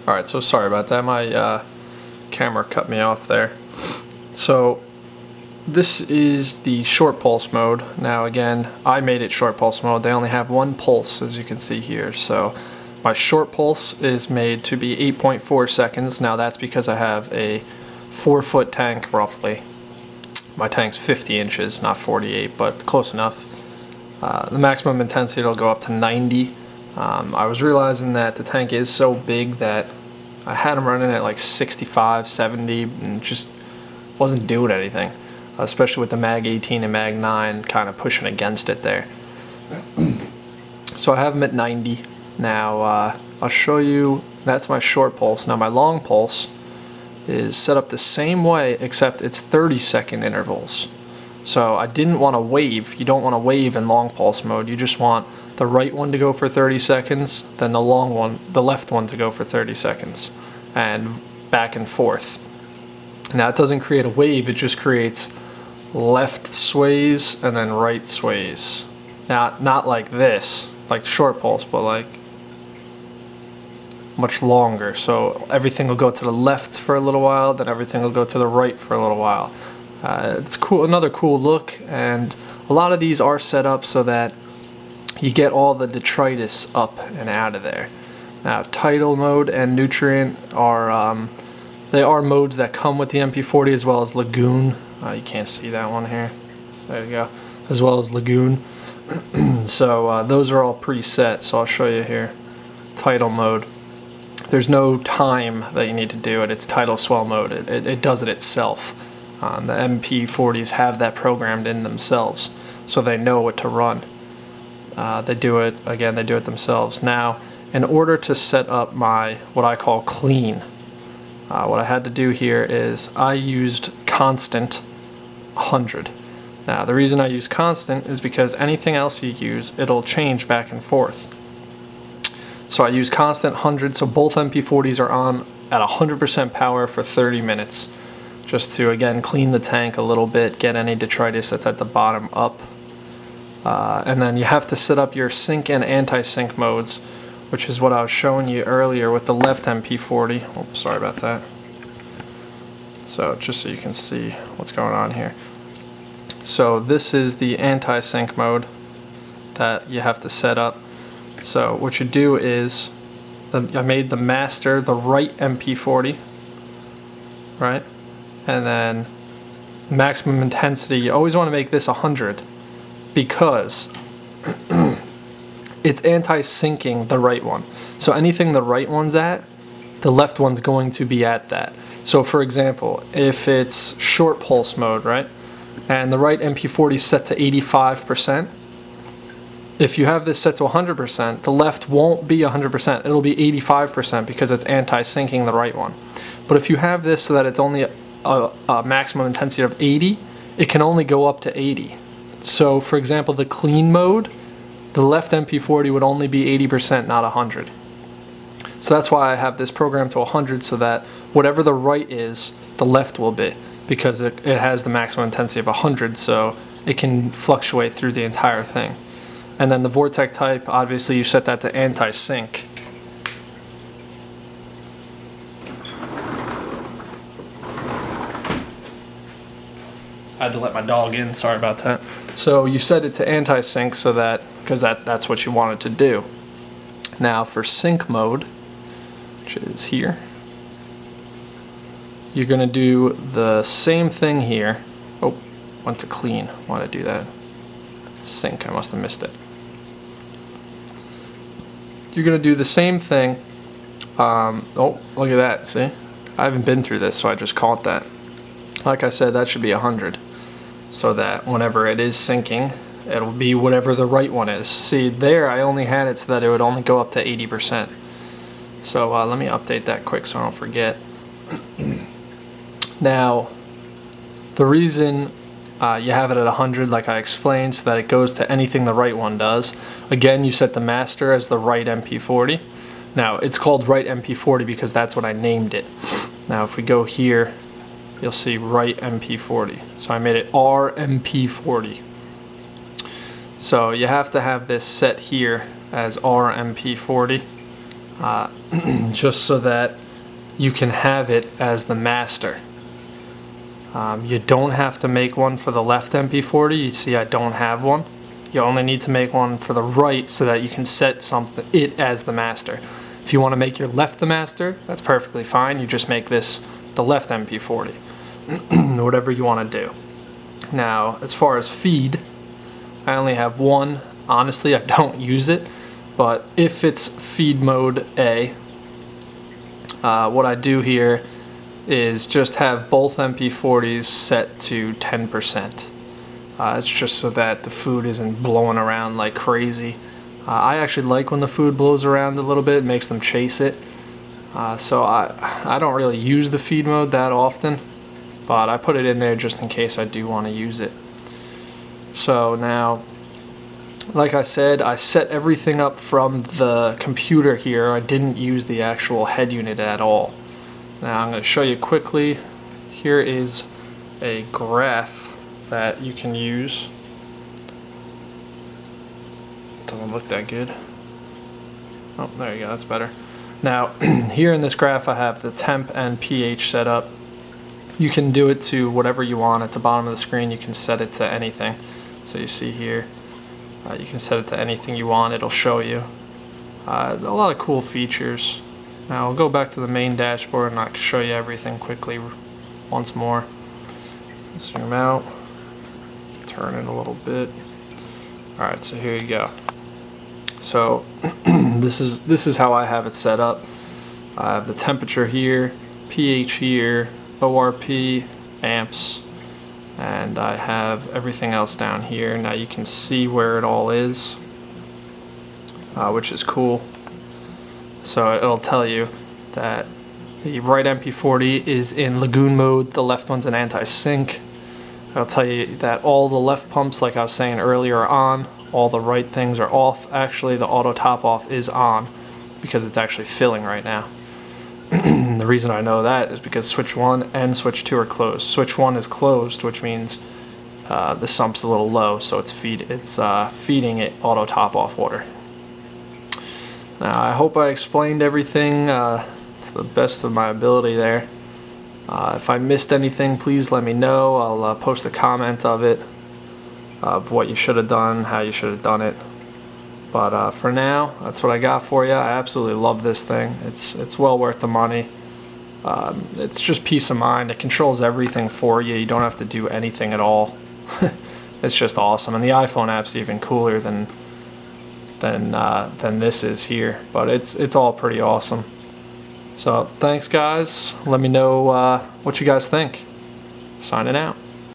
Alright, so sorry about that. My camera cut me off there. So this is the short pulse mode. Now again, I made it short pulse mode. They only have one pulse, as you can see here. So my short pulse is made to be 8.4 seconds. Now that's because I have a 4-foot tank roughly. My tank's 50 inches, not 48, but close enough. The maximum intensity will go up to 90. I was realizing that the tank is so big that I had them running at like 65, 70, and just wasn't doing anything. Especially with the Mag 18 and Mag 9 kind of pushing against it there. So I have them at 90. Now I'll show you, that's my short pulse. Now my long pulse is set up the same way, except it's 30-second intervals. So I didn't want to wave. You don't want to wave in long pulse mode. You just want the right one to go for 30 seconds, then the long one, the left one to go for 30 seconds, and back and forth. Now it doesn't create a wave, it just creates left sways and then right sways. Now, not like this, like short pulse, but like much longer. So everything will go to the left for a little while, then everything will go to the right for a little while. It's cool, another cool look, and a lot of these are set up so that you get all the detritus up and out of there. Now, tidal mode and nutrient are they are modes that come with the MP40, as well as lagoon. You can't see that one here. There you go. As well as lagoon. So those are all preset. So I'll show you here. Tidal mode. There's no time that you need to do it. It's tidal swell mode. It does it itself. The MP40s have that programmed in themselves, so they know what to run. They do it, again, they do it themselves. Now, in order to set up my, what I call clean, what I had to do here is I used constant 100. Now, the reason I use constant is because anything else you use, it'll change back and forth. So I use constant 100, so both MP40s are on at 100% power for 30 minutes. Just to, again, clean the tank a little bit, get any detritus that's at the bottom up. And then you have to set up your sync and anti-sync modes, which is what I was showing you earlier with the left MP40. Oh, sorry about that. So just so you can see what's going on here. So this is the anti-sync mode that you have to set up. So what you do is, I made the master the right MP40, right? And then maximum intensity, you always want to make this 100 because it's anti-syncing the right one. So anything the right one's at, the left one's going to be at that. So for example, if it's short pulse mode, right, and the right MP40 is set to 85%, if you have this set to 100%, the left won't be 100%, it'll be 85% because it's anti-syncing the right one. But if you have this so that it's only a maximum intensity of 80, it can only go up to 80. So for example, the clean mode, the left MP40 would only be 80%, not 100. So that's why I have this programmed to 100, so that whatever the right is, the left will be, because it has the maximum intensity of 100, so it can fluctuate through the entire thing. And then the Vortec type, obviously you set that to anti-sync. I had to let my dog in, sorry about that. So you set it to anti-sync so that, because that's what you want it to do. Now for sync mode, which is here, you're going to do the same thing here. Oh, went to clean, want to do that. Sync, I must have missed it. You're going to do the same thing. Oh, look at that, see? I haven't been through this, so I just call it that. Like I said, that should be 100. So that whenever it is syncing, it'll be whatever the right one is. See, there I only had it so that it would only go up to 80%. So let me update that quick so I don't forget. Now, the reason you have it at 100, like I explained, so that it goes to anything the right one does. Again, you set the master as the right MP40. Now, it's called right MP40 because that's what I named it. Now, if we go here, you'll see right MP40. So I made it RMP40. So you have to have this set here as RMP40. just so that you can have it as the master. You don't have to make one for the left MP40. You see I don't have one. You only need to make one for the right so that you can set it as the master. If you want to make your left the master, that's perfectly fine. You just make this the left MP40. Whatever you want to do. Now, as far as feed, I only have one. Honestly, I don't use it, but if it's feed mode A, what I do here is just have both MP40s set to 10%. It's just so that the food isn't blowing around like crazy. I actually like when the food blows around a little bit, it makes them chase it. So I don't really use the feed mode that often, but I put it in there just in case I do want to use it. So now, like I said, I set everything up from the computer here. I didn't use the actual head unit at all. Now I'm going to show you quickly. Here is a graph that you can use. Doesn't look that good. Oh, there you go, that's better. Now, here in this graph I have the temp and pH set up. You can do it to whatever you want. At the bottom of the screen you can set it to anything. So you see here, you can set it to anything you want, it'll show you. A lot of cool features. Now I'll go back to the main dashboard and I'll show you everything quickly once more. Zoom out, turn it a little bit. Alright, so here you go. So this is how I have it set up. I have the temperature here, pH here, ORP, amps, and I have everything else down here. Now you can see where it all is, which is cool. So it'll tell you that the right MP40 is in lagoon mode, the left one's in anti-sync. It'll tell you that all the left pumps, like I was saying earlier, are on, all the right things are off. Actually, the auto top off is on because it's actually filling right now. The reason I know that is because switch 1 and switch 2 are closed. Switch 1 is closed, which means the sump's a little low, so it's feeding it auto top off water. Now I hope I explained everything to the best of my ability there. If I missed anything, please let me know. I'll post a comment of it, of what you should have done, how you should have done it. But for now, that's what I got for you. I absolutely love this thing. It's well worth the money. It's just peace of mind. It controls everything for you. You don't have to do anything at all. It's just awesome. And the iPhone app's even cooler than this is here. But it's all pretty awesome. So thanks guys. Let me know what you guys think. Signing out.